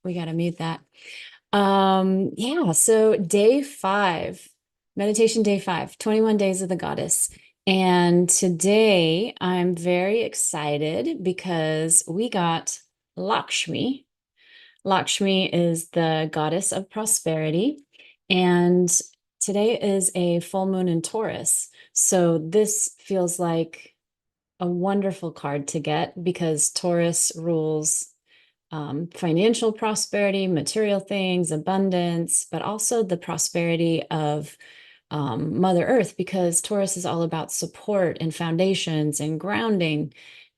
we got to mute that. Yeah, so day 5, meditation day 5, 21 days of the goddess. And today I'm very excited because we got Lakshmi. Lakshmi is the goddess of prosperity. And today is a full moon in Taurus. So this feels like a wonderful card to get because Taurus rules financial prosperity, material things, abundance, but also the prosperity of Mother Earth, because Taurus is all about support and foundations and grounding.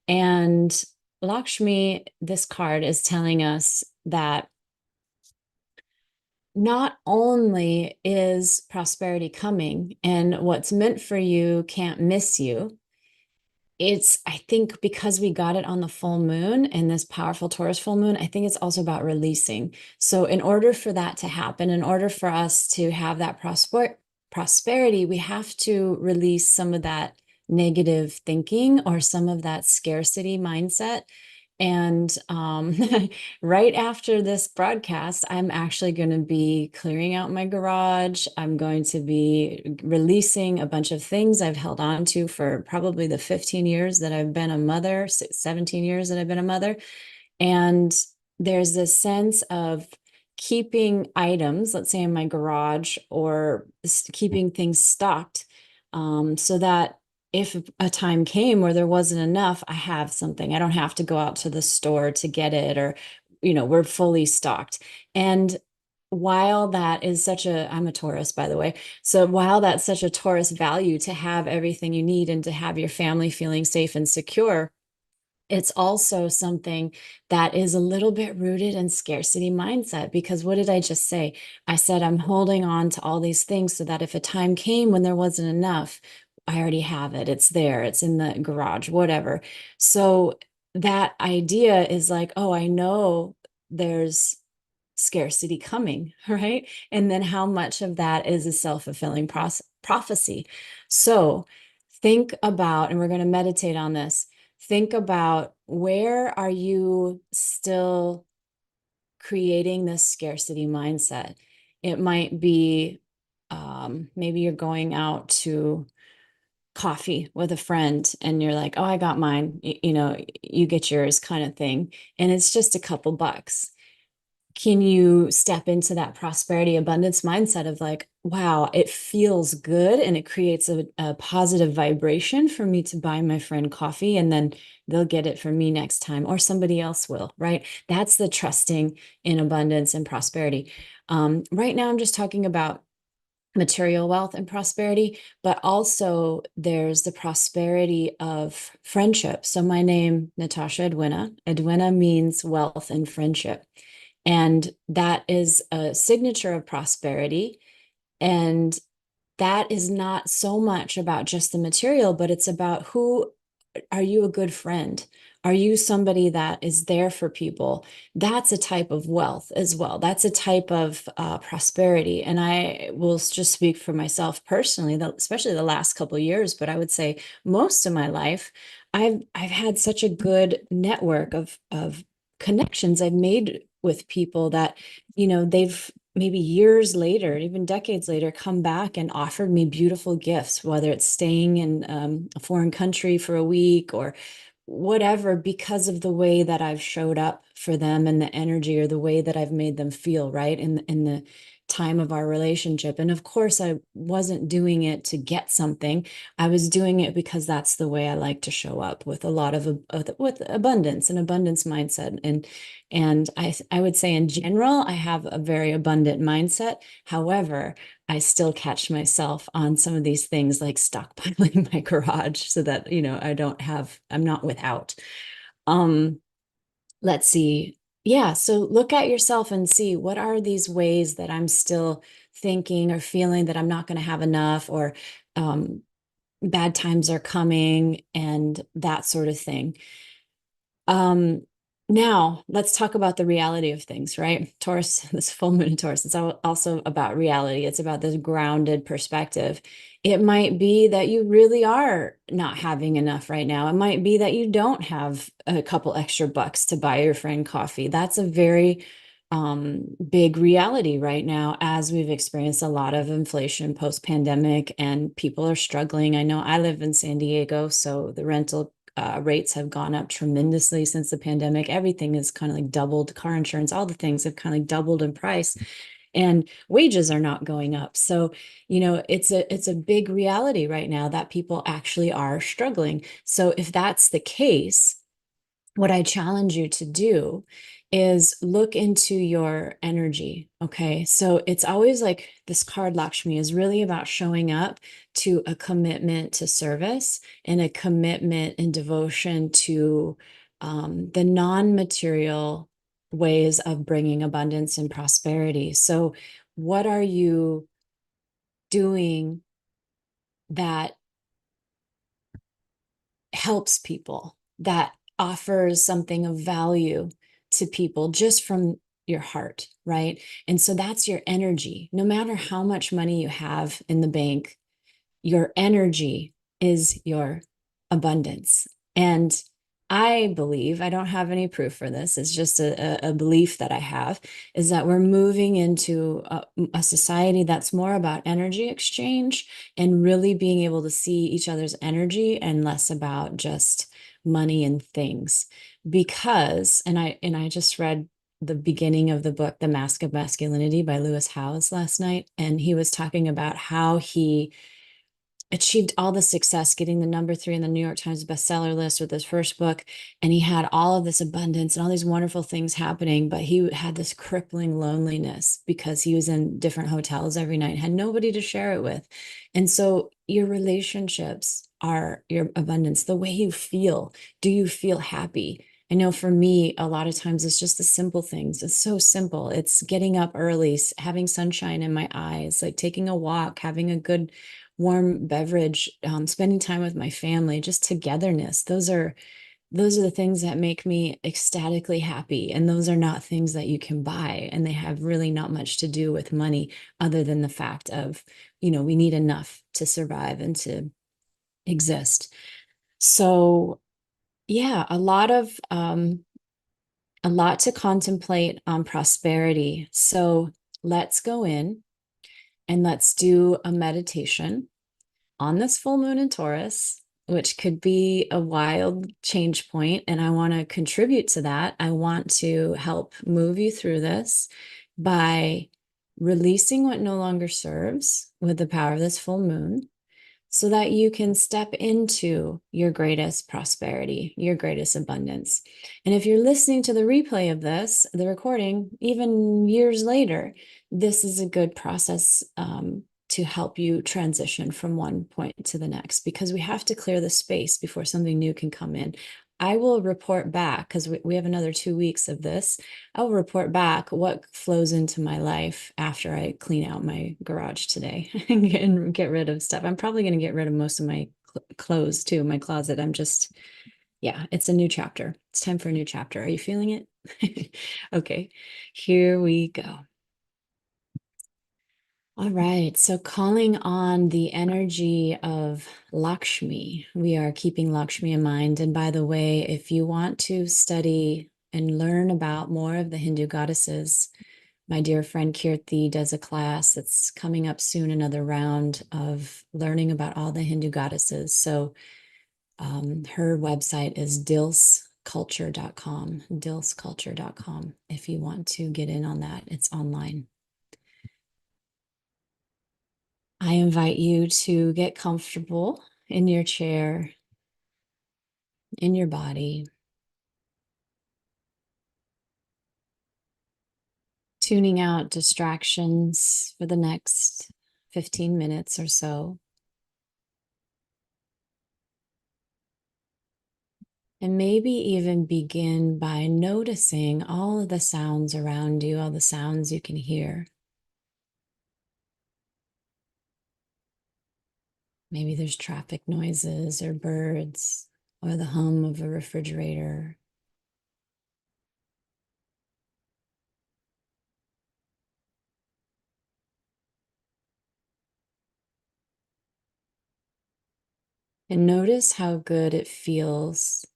And Lakshmi, this card is telling us that not only is prosperity coming and what's meant for you can't miss you, I think because we got it on the full moon and this powerful Taurus full moon, I think it's also about releasing. So in order for that to happen, in order for us to have that prosperity, we have to release some of that negative thinking or some of that scarcity mindset. And right after this broadcast, I'm actually going to be clearing out my garage. I'm going to be releasing a bunch of things I've held on to for probably the 15 years that I've been a mother, 17 years that I've been a mother. And there's this sense of keeping items, let's say in my garage, or keeping things stocked, so that if a time came where there wasn't enough, I have something. I don't have to go out to the store to get it, or, we're fully stocked. And while that is I'm a Taurus, by the way. So while that's such a Taurus value to have everything you need and to have your family feeling safe and secure, it's also something that is a little bit rooted in scarcity mindset, because what did I just say? I said, I'm holding on to all these things so that if a time came when there wasn't enough, I already have it. It's there. It's in the garage, whatever. So that idea is like, oh, I know there's scarcity coming, right? And then how much of that is a self-fulfilling prophecy. So think about, and we're going to meditate on this, think about, where are you still creating this scarcity mindset? It might be maybe you're going out to coffee with a friend and you're like, oh, I got mine, you get yours, kind of thing. And it's just a couple bucks. Can you step into that prosperity abundance mindset of like, wow, it feels good and it creates a positive vibration for me to buy my friend coffee, and then they'll get it from me next time, or somebody else will, right? That's the trusting in abundance and prosperity. Right now, I'm just talking about material wealth and prosperity, but also there's the prosperity of friendship. So my name, Natasha Edwina. Edwina means wealth and friendship. And that is a signature of prosperity. And that is not so much about just the material, but it's about, are you a good friend? Are you somebody that is there for people? That's a type of wealth as well. That's a type of prosperity. And I will just speak for myself personally, especially the last couple of years, but I would say most of my life, I've had such a good network of connections I've made with people that, they've maybe years later, even decades later, come back and offered me beautiful gifts, whether it's staying in a foreign country for a week or whatever, because of the way that I've showed up for them and the energy, or the way that I've made them feel, right, in the time of our relationship. And of course, I wasn't doing it to get something. I was doing it because that's the way I like to show up, with a lot of with abundance and abundance mindset. And I would say in general, I have a very abundant mindset. However, I still catch myself on some of these things, like stockpiling my garage so that, I'm not without. Um, let's see. Yeah, so look at yourself and see, what are these ways that I'm still thinking or feeling that I'm not going to have enough, or um, bad times are coming, and that sort of thing. Um, Now let's talk about the reality of things, right? Taurus, this full moon in Taurus, it's also about reality. It's about this grounded perspective. It might be that you really are not having enough right now. It might be that you don't have a couple extra bucks to buy your friend coffee. That's a very big reality right now as we've experienced a lot of inflation post-pandemic and people are struggling. I know I live in San Diego, so the rental rates have gone up tremendously since the pandemic. Everything is kind of like doubled. Car insurance, all the things have kind of like doubled in price, and wages are not going up. So, it's a big reality right now that people actually are struggling. So if that's the case, what I challenge you to do is look into your energy. Okay. So it's always like this card, Lakshmi, is really about showing up to a commitment to service and a commitment and devotion to the non material ways of bringing abundance and prosperity. So, what are you doing that helps people, that offers something of value to people just from your heart, right? And so that's your energy. No matter how much money you have in the bank, your energy is your abundance. And I believe, I don't have any proof for this, it's just a belief that I have, is that we're moving into a society that's more about energy exchange and really being able to see each other's energy and less about just money and things. Because, and I just read the beginning of the book, The Mask of Masculinity by Lewis Howes last night, and he was talking about how he achieved all the success, getting the number 3 in the New York Times bestseller list with his first book. And he had all of this abundance and all these wonderful things happening, but he had this crippling loneliness because he was in different hotels every night, had nobody to share it with. And so your relationships are your abundance, the way you feel. Do you feel happy? I know for me, a lot of times it's just the simple things. It's so simple. It's getting up early, having sunshine in my eyes, like taking a walk, having a good warm beverage, spending time with my family, just togetherness. Those are the things that make me ecstatically happy. And those are not things that you can buy. And they have really not much to do with money other than the fact of, we need enough to survive and to exist. So yeah, a lot to contemplate on prosperity. So let's go in and let's do a meditation on this full moon in Taurus, which could be a wild change point, and I want to contribute to that. I want to help move you through this by releasing what no longer serves with the power of this full moon so that you can step into your greatest prosperity, your greatest abundance. And if you're listening to the replay of this, the recording, even years later, this is a good process to help you transition from one point to the next, because we have to clear the space before something new can come in. I will report back, because we have another 2 weeks of this. I will report back what flows into my life after I clean out my garage today and get rid of stuff. I'm probably going to get rid of most of my clothes too, my closet. Yeah, it's a new chapter. It's time for a new chapter. Are you feeling it? Okay, here we go. All right, so calling on the energy of Lakshmi. We are keeping Lakshmi in mind. And by the way, if you want to study and learn about more of the Hindu goddesses, my dear friend Kirti does a class that's coming up soon, another round of learning about all the Hindu goddesses. So her website is dilsculture.com, dilsculture.com. If you want to get in on that, it's online. I invite you to get comfortable in your chair, in your body, tuning out distractions for the next 15 minutes or so. And maybe even begin by noticing all of the sounds around you, all the sounds you can hear. Maybe there's traffic noises or birds or the hum of a refrigerator. And notice how good it feels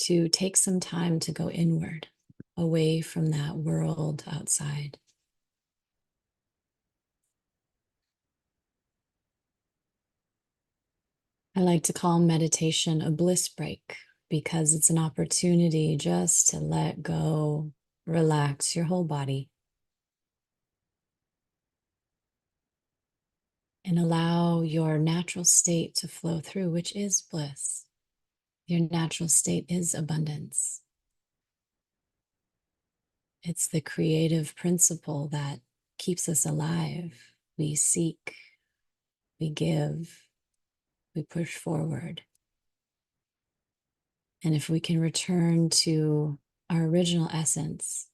to take some time to go inward. away from that world outside. I like to call meditation a bliss break because it's an opportunity just to let go, relax your whole body, and allow your natural state to flow through, which is bliss. Your natural state is abundance. It's the creative principle that keeps us alive. We seek, we give, we push forward. And if we can return to our original essence,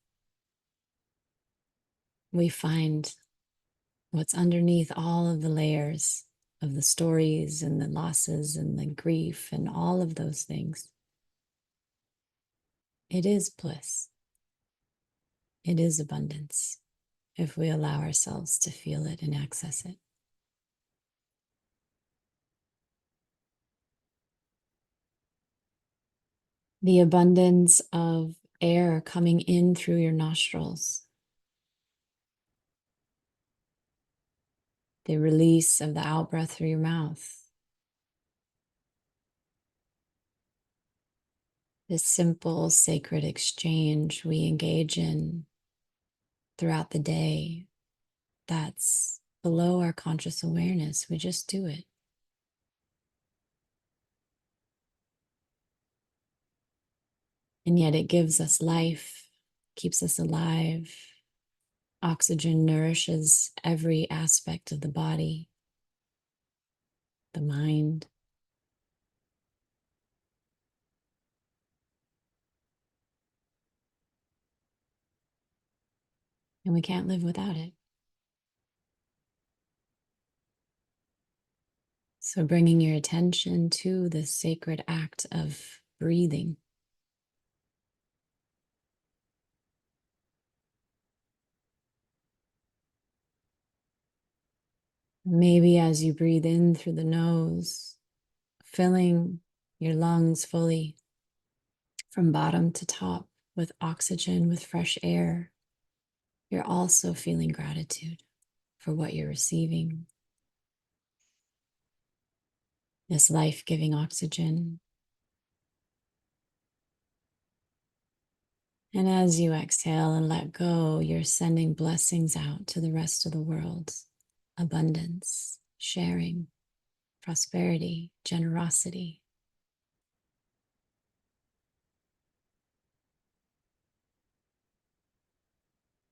we find what's underneath all of the layers of the stories and the losses and the grief and all of those things. It is bliss. It is abundance if we allow ourselves to feel it and access it. The abundance of air coming in through your nostrils, the release of the out breath through your mouth, this simple sacred exchange we engage in throughout the day that's below our conscious awareness. We just do it. And yet it gives us life, keeps us alive. Oxygen nourishes every aspect of the body, the mind. And we can't live without it. So bringing your attention to the sacred act of breathing. Maybe as you breathe in through the nose, filling your lungs fully from bottom to top with oxygen, with fresh air, you're also feeling gratitude for what you're receiving. This life-giving oxygen. And as you exhale and let go, you're sending blessings out to the rest of the world. Abundance, sharing, prosperity, generosity.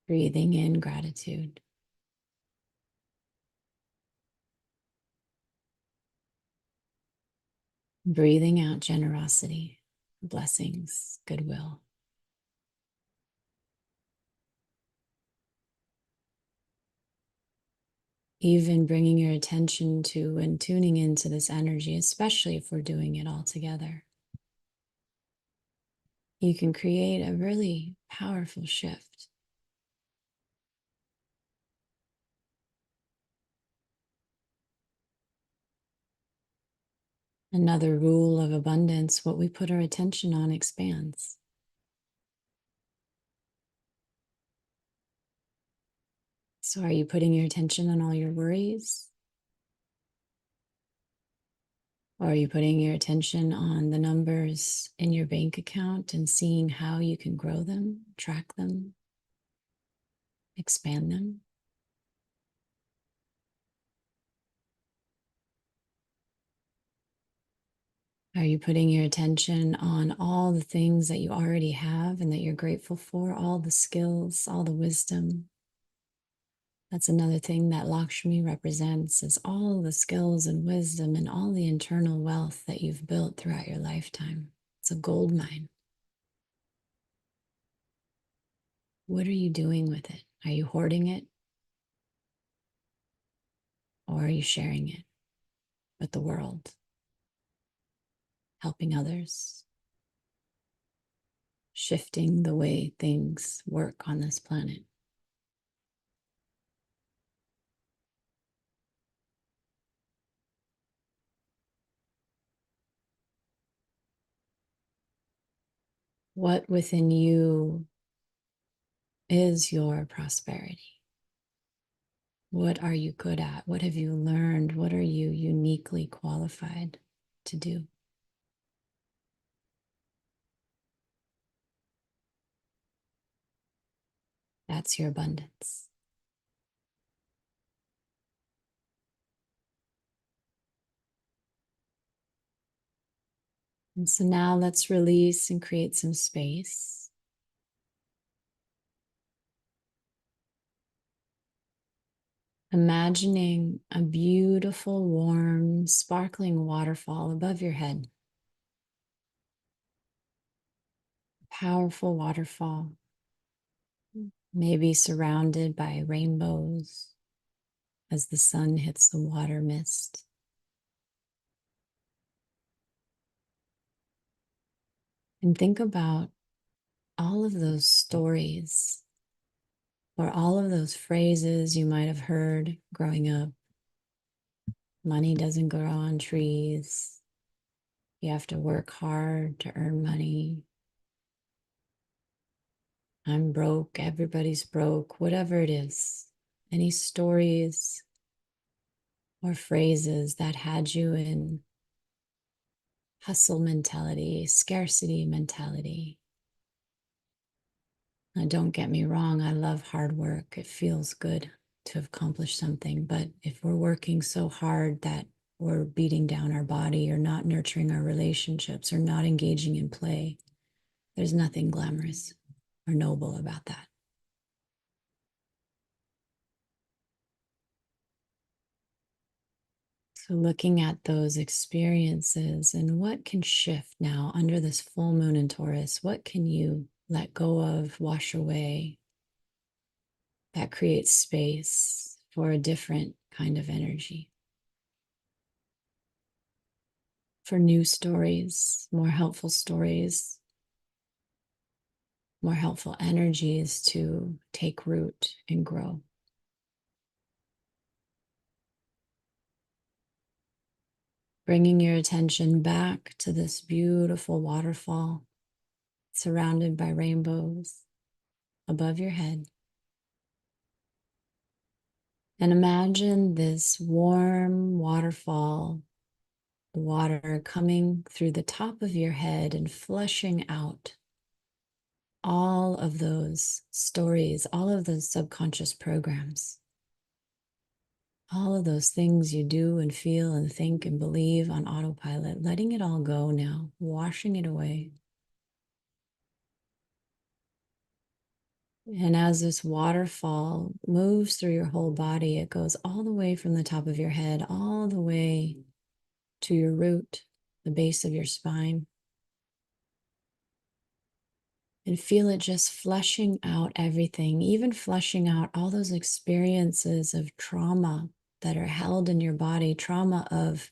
Breathing in gratitude. Breathing out generosity, blessings, goodwill. Even bringing your attention to and tuning into this energy, especially if we're doing it all together, you can create a really powerful shift. Another rule of abundance: what we put our attention on expands. So are you putting your attention on all your worries? Or are you putting your attention on the numbers in your bank account and seeing how you can grow them, track them, expand them? Are you putting your attention on all the things that you already have and that you're grateful for, all the skills, all the wisdom? That's another thing that Lakshmi represents, is all the skills and wisdom and all the internal wealth that you've built throughout your lifetime. It's a gold mine. What are you doing with it? Are you hoarding it? Or are you sharing it with the world? Helping others? Shifting the way things work on this planet? What within you is your prosperity? What are you good at? What have you learned? What are you uniquely qualified to do? That's your abundance. And so now let's release and create some space. Imagining a beautiful, warm, sparkling waterfall above your head. Powerful waterfall, maybe surrounded by rainbows as the sun hits the water mist. And think about all of those stories or all of those phrases you might have heard growing up. Money doesn't grow on trees. You have to work hard to earn money. I'm broke. Everybody's broke. Whatever it is. Any stories or phrases that had you in hustle mentality, scarcity mentality. Now, don't get me wrong, I love hard work. It feels good to accomplish something. But if we're working so hard that we're beating down our body or not nurturing our relationships or not engaging in play, there's nothing glamorous or noble about that. So, looking at those experiences and what can shift now under this full moon in Taurus, what can you let go of, wash away, that creates space for a different kind of energy, for new stories, more helpful energies to take root and grow. Bringing your attention back to this beautiful waterfall surrounded by rainbows above your head. And imagine this warm waterfall, water coming through the top of your head and flushing out all of those stories, all of those subconscious programs, all of those things you do and feel and think and believe on autopilot, letting it all go now, washing it away. And as this waterfall moves through your whole body, it goes all the way from the top of your head, all the way to your root, the base of your spine. And feel it just flushing out everything, even flushing out all those experiences of trauma that are held in your body, trauma of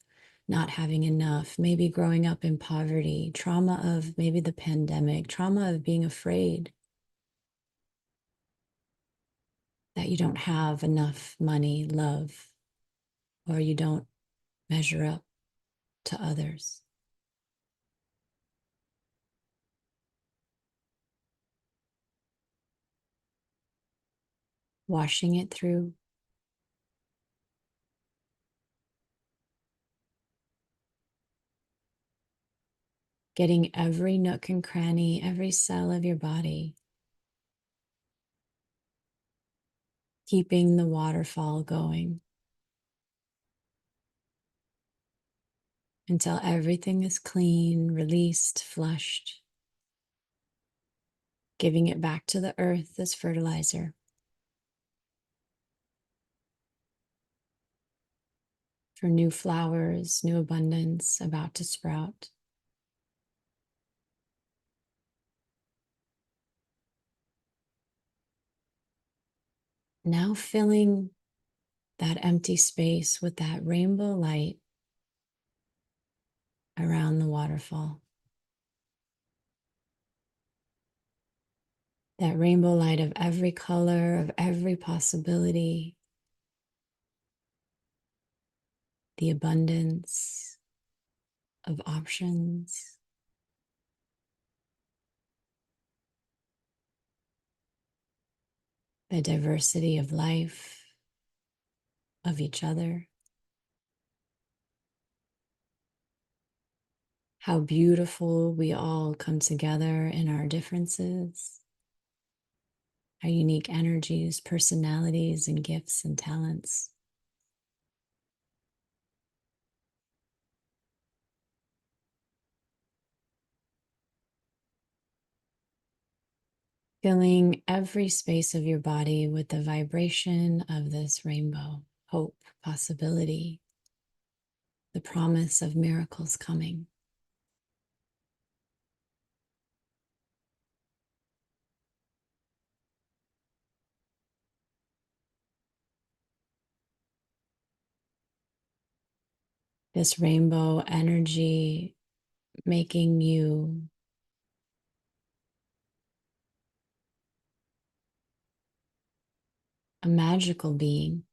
not having enough, maybe growing up in poverty, trauma of maybe the pandemic, trauma of being afraid that you don't have enough money, love, or you don't measure up to others. Washing it through, getting every nook and cranny, every cell of your body, keeping the waterfall going until everything is clean, released, flushed, giving it back to the earth as fertilizer for new flowers, new abundance about to sprout. Now filling that empty space with that rainbow light around the waterfall. That rainbow light of every color, of every possibility, the abundance of options. the diversity of life, of each other, how beautiful we all come together in our differences, our unique energies, personalities, and gifts and talents. Filling every space of your body with the vibration of this rainbow, hope, possibility, the promise of miracles coming. This rainbow energy making you a magical being,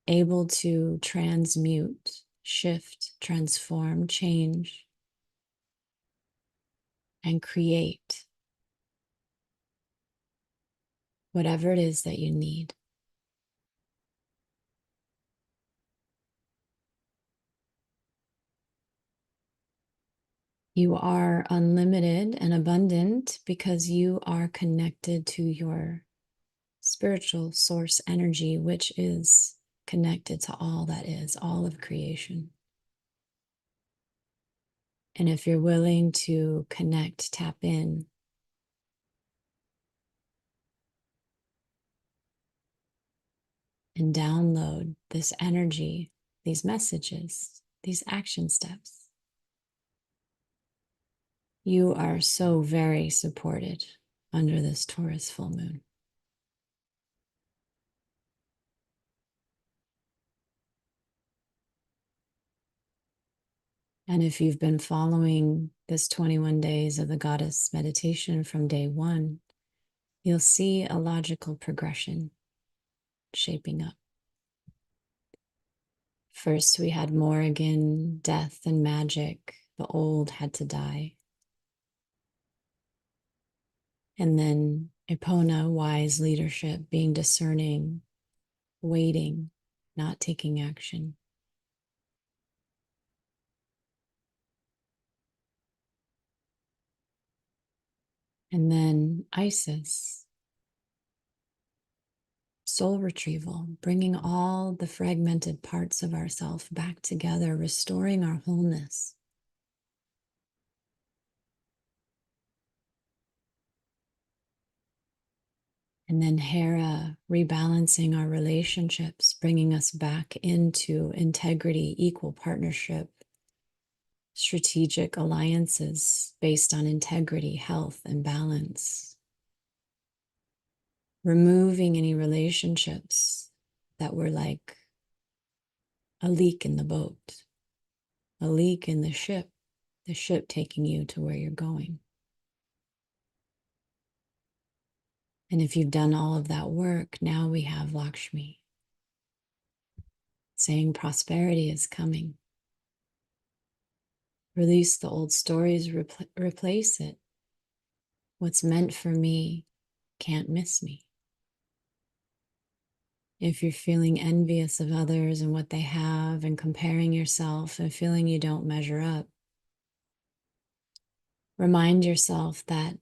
able to transmute, shift, transform, change, and create whatever it is that you need. You are unlimited and abundant because you are connected to your spiritual source energy, which is connected to all that is, all of creation. And if you're willing to connect, tap in, and download this energy, these messages, these action steps, you are so very supported under this Taurus full moon. And if you've been following this 21 days of the goddess meditation from day one, you'll see a logical progression shaping up. First, we had Morrigan, death and magic. The old had to die. And then Epona, wise leadership, being discerning, waiting, not taking action. And then Isis, soul retrieval, bringing all the fragmented parts of ourself back together, restoring our wholeness. And then Hera, rebalancing our relationships, bringing us back into integrity, equal partnership, strategic alliances based on integrity, health, and balance. Removing any relationships that were like a leak in the boat, a leak in the ship taking you to where you're going. And if you've done all of that work, now we have LAKSHMI saying prosperity is coming. Release the old stories, replace it. What's meant for me can't miss me. If you're feeling envious of others and what they have and comparing yourself and feeling you don't measure up, remind yourself that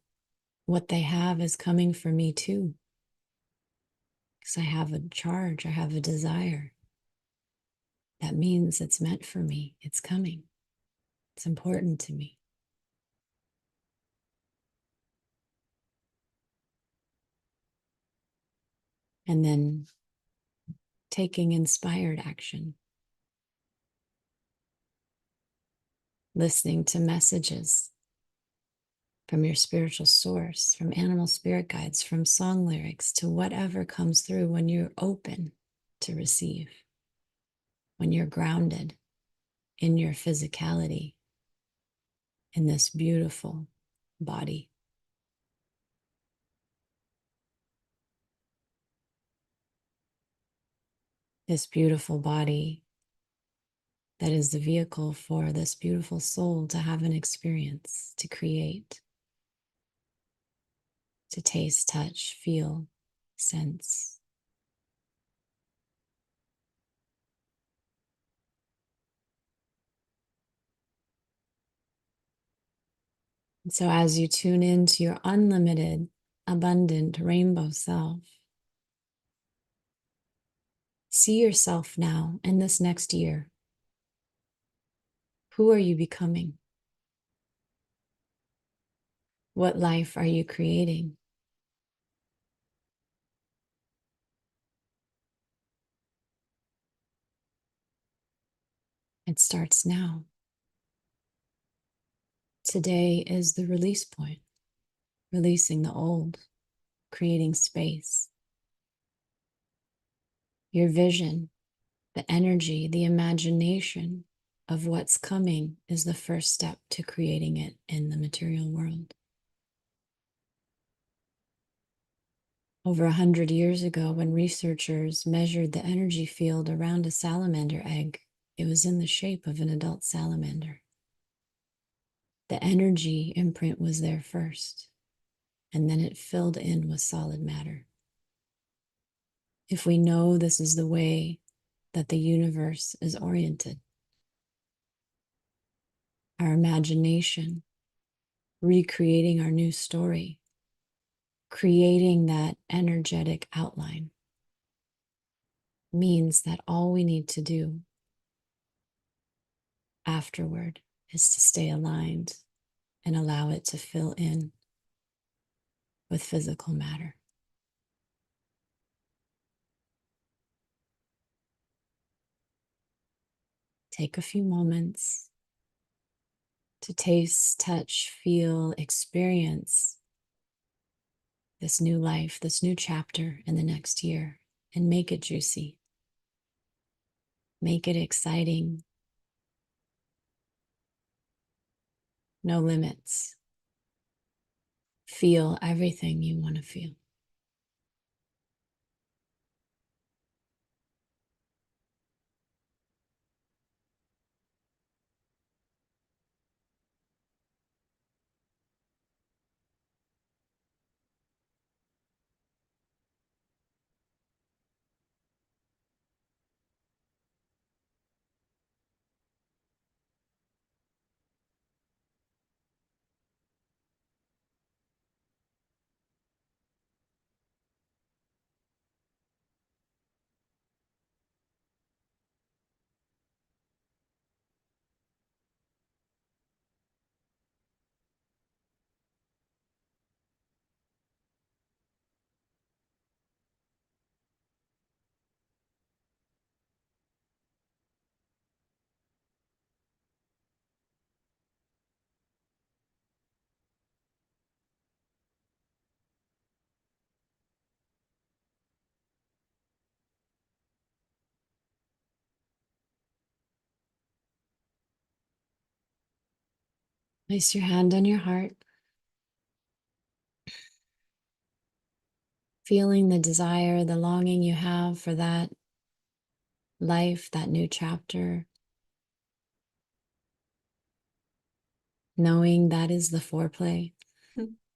what they have is coming for me too. Because I have a charge, I have a desire. That means it's meant for me. It's coming. It's important to me. And then taking inspired action. Listening to messages from your spiritual source, from animal spirit guides, from song lyrics, to whatever comes through when you're open to receive, when you're grounded in your physicality, in this beautiful body. This beautiful body that is the vehicle for this beautiful soul to have an experience, to create, to taste, touch, feel, sense. And so as you tune into your unlimited, abundant rainbow self, see yourself now in this next year. Who are you becoming? What life are you creating? It starts now. Today is the release point, releasing the old, creating space. Your vision, the energy, the imagination of what's coming is the first step to creating it in the material world. Over 100 years ago, when researchers measured the energy field around a salamander egg, it was in the shape of an adult salamander. The energy imprint was there first, and then it filled in with solid matter. If we know this is the way that the universe is oriented, our imagination, recreating our new story, creating that energetic outline, means that all we need to do afterward is to stay aligned and allow it to fill in with physical matter. Take a few moments to taste, touch, feel, experience this new life, this new chapter in the next year, and make it juicy. Make it exciting. No limits. Feel everything you want to feel. Place your hand on your heart, feeling the desire, the longing you have for that life, that new chapter, knowing that is the foreplay.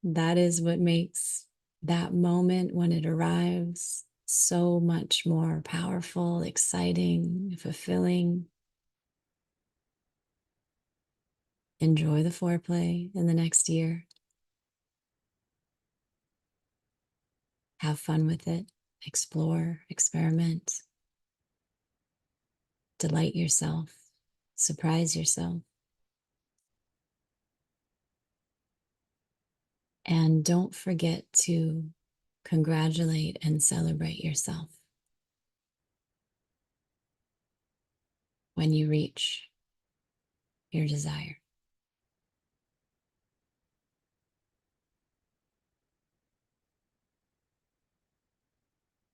That is what makes that moment when it arrives so much more powerful, exciting, fulfilling. Enjoy the foreplay in the next year. Have fun with it. Explore, experiment. Delight yourself. Surprise yourself. And don't forget to congratulate and celebrate yourself when you reach your desire.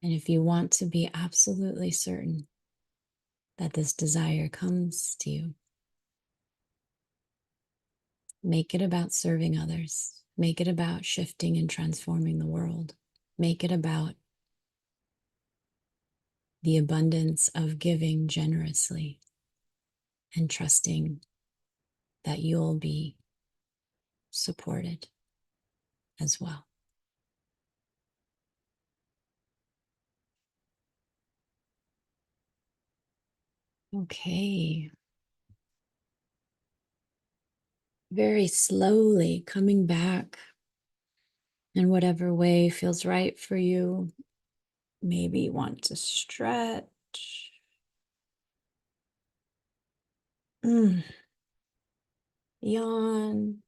And if you want to be absolutely certain that this desire comes to you, make it about serving others. Make it about shifting and transforming the world. Make it about the abundance of giving generously and trusting that you'll be supported as well. Okay. Very slowly coming back in whatever way feels right for you. Maybe you want to stretch. Mm. Yawn.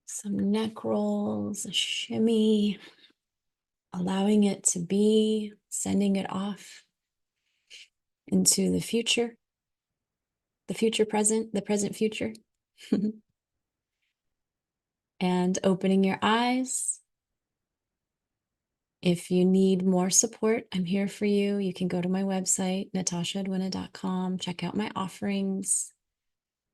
Some neck rolls, a shimmy. Allowing it to be, sending it off into the future present, the present future. And opening your eyes. If you need more support, I'm here for you. You can go to my website, natashaedwina.com, check out my offerings.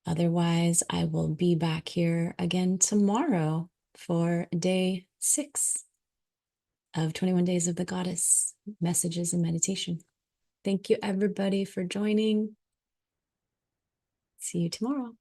Otherwise, I will be back here again tomorrow for day 6 of 21 Days of the Goddess messages and meditation. Thank you, everybody, for joining. See you tomorrow.